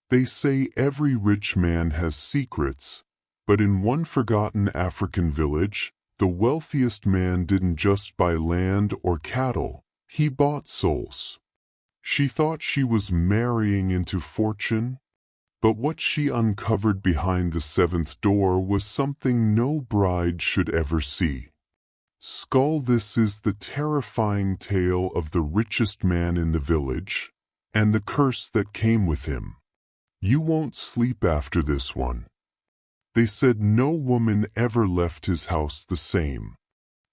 They say every rich man has secrets, but in one forgotten African village, the wealthiest man didn't just buy land or cattle, he bought souls. She thought she was marrying into fortune, but what she uncovered behind the seventh door was something no bride should ever see. Skull, this is the terrifying tale of the richest man in the village, and the curse that came with him. You won't sleep after this one. They said no woman ever left his house the same.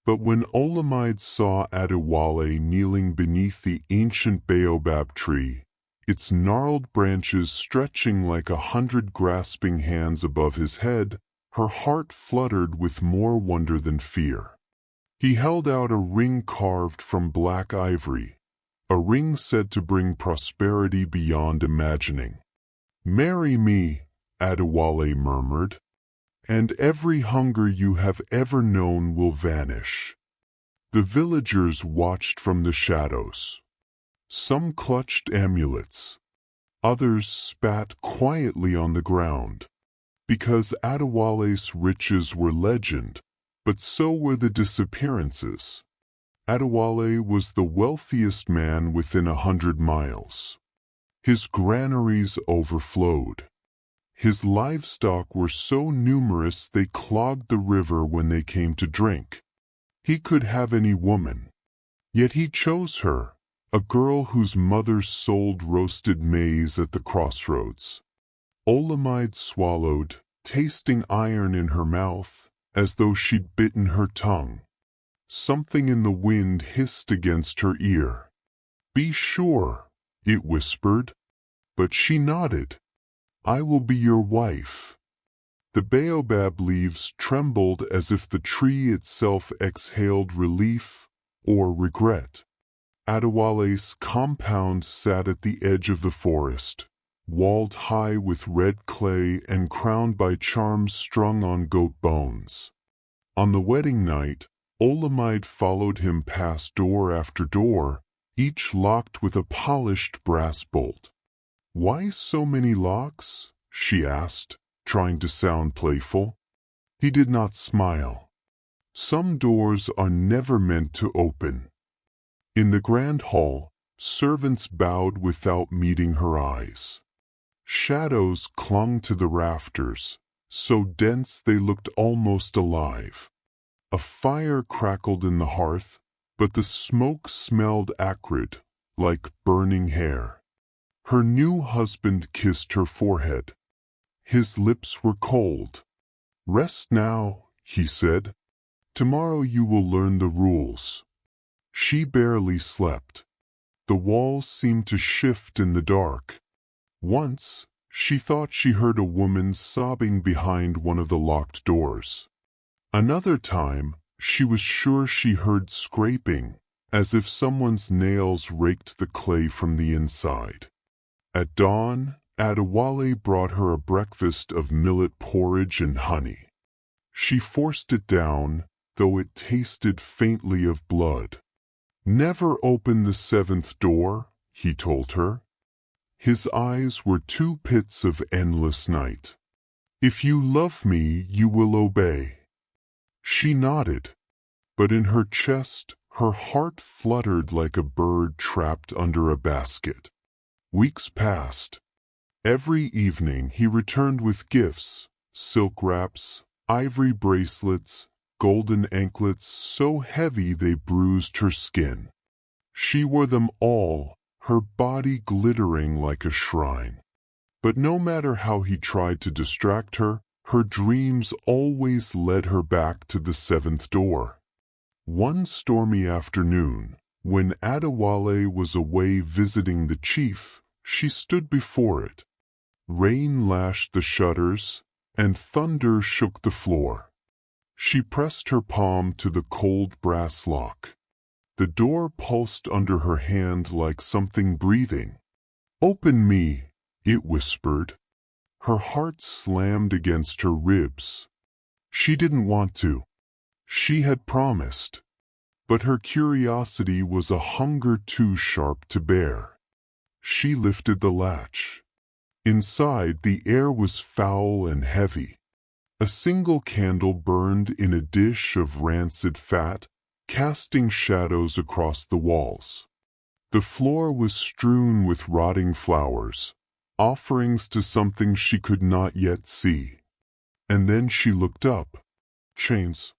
But when Olamide saw Adewale kneeling beneath the ancient baobab tree, its gnarled branches stretching like 100 grasping hands above his head, her heart fluttered with more wonder than fear. He held out a ring carved from black ivory, a ring said to bring prosperity beyond imagining. "Marry me," Adewale murmured, "and every hunger you have ever known will vanish." The villagers watched from the shadows. Some clutched amulets. Others spat quietly on the ground. Because Adewale's riches were legend, but so were the disappearances. Adewale was the wealthiest man within 100 miles. His granaries overflowed. His livestock were so numerous they clogged the river when they came to drink. He could have any woman. Yet he chose her, a girl whose mother sold roasted maize at the crossroads. Olamide swallowed, tasting iron in her mouth, as though she'd bitten her tongue. Something in the wind hissed against her ear. "Be sure," it whispered. But she nodded. "I will be your wife." The baobab leaves trembled as if the tree itself exhaled relief or regret. Adewale's compound sat at the edge of the forest, walled high with red clay and crowned by charms strung on goat bones. On the wedding night, Olamide followed him past door after door, each locked with a polished brass bolt. "Why so many locks?" she asked, trying to sound playful. He did not smile. "Some doors are never meant to open." In the grand hall, servants bowed without meeting her eyes. Shadows clung to the rafters, so dense they looked almost alive. A fire crackled in the hearth, but the smoke smelled acrid, like burning hair. Her new husband kissed her forehead. His lips were cold. "Rest now," he said. "Tomorrow you will learn the rules." She barely slept. The walls seemed to shift in the dark. Once, she thought she heard a woman sobbing behind one of the locked doors. Another time, she was sure she heard scraping, as if someone's nails raked the clay from the inside. At dawn, Adewale brought her a breakfast of millet porridge and honey. She forced it down, though it tasted faintly of blood. "Never open the seventh door," he told her. His eyes were two pits of endless night. "If you love me, you will obey." She nodded, but in her chest, her heart fluttered like a bird trapped under a basket. Weeks passed. Every evening he returned with gifts, silk wraps, ivory bracelets, golden anklets so heavy they bruised her skin. She wore them all, her body glittering like a shrine. But no matter how he tried to distract her, her dreams always led her back to the seventh door. One stormy afternoon, when Adewale was away visiting the chief, she stood before it. Rain lashed the shutters, and thunder shook the floor. She pressed her palm to the cold brass lock. The door pulsed under her hand like something breathing. "Open me," it whispered. Her heart slammed against her ribs. She didn't want to. She had promised. But her curiosity was a hunger too sharp to bear. She lifted the latch. Inside, the air was foul and heavy. A single candle burned in a dish of rancid fat, casting shadows across the walls. The floor was strewn with rotting flowers, offerings to something she could not yet see. And then she looked up. Chains.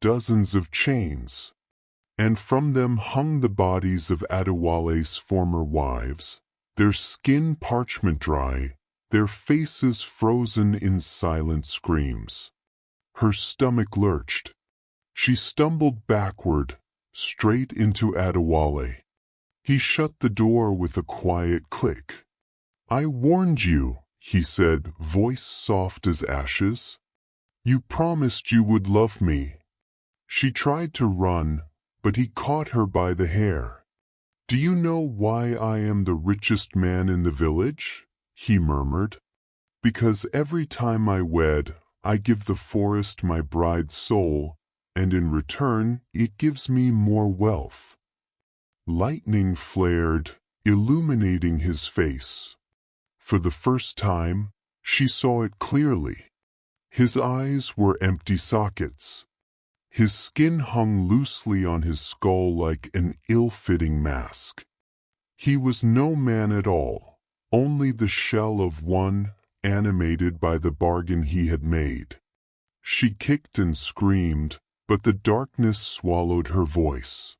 Dozens of chains. And from them hung the bodies of Adewale's former wives, their skin parchment dry, their faces frozen in silent screams. Her stomach lurched. She stumbled backward, straight into Adewale. He shut the door with a quiet click. "I warned you," he said, voice soft as ashes. "You promised you would love me." She tried to run, but he caught her by the hair. "Do you know why I am the richest man in the village?" he murmured. "Because every time I wed, I give the forest my bride's soul, and in return it gives me more wealth." Lightning flared, illuminating his face. For the first time, she saw it clearly. His eyes were empty sockets. His skin hung loosely on his skull like an ill-fitting mask. He was no man at all, only the shell of one, animated by the bargain he had made. She kicked and screamed, but the darkness swallowed her voice.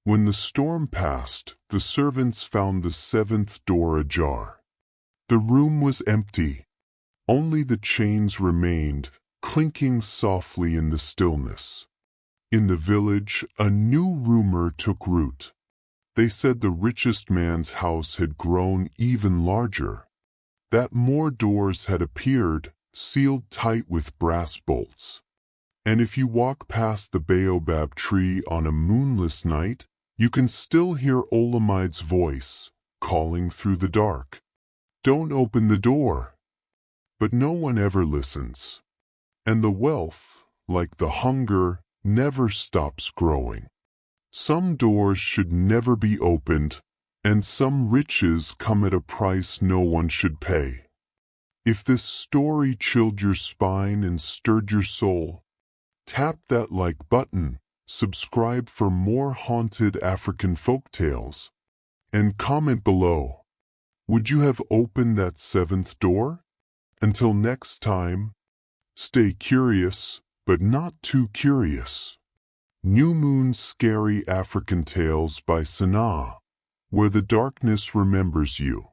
When the storm passed, the servants found the seventh door ajar. The room was empty. Only the chains remained, clinking softly in the stillness. In the village, a new rumor took root. They said the richest man's house had grown even larger, that more doors had appeared, sealed tight with brass bolts. And if you walk past the baobab tree on a moonless night, you can still hear Olamide's voice, calling through the dark. "Don't open the door." But no one ever listens. And the wealth, like the hunger, never stops growing. Some doors should never be opened, and some riches come at a price no one should pay. If this story chilled your spine and stirred your soul, tap that like button, subscribe for more haunted African folktales, and comment below. Would you have opened that seventh door? Until next time, stay curious, but not too curious. New Moon's Scary African Tales by Sanaa, where the darkness remembers you.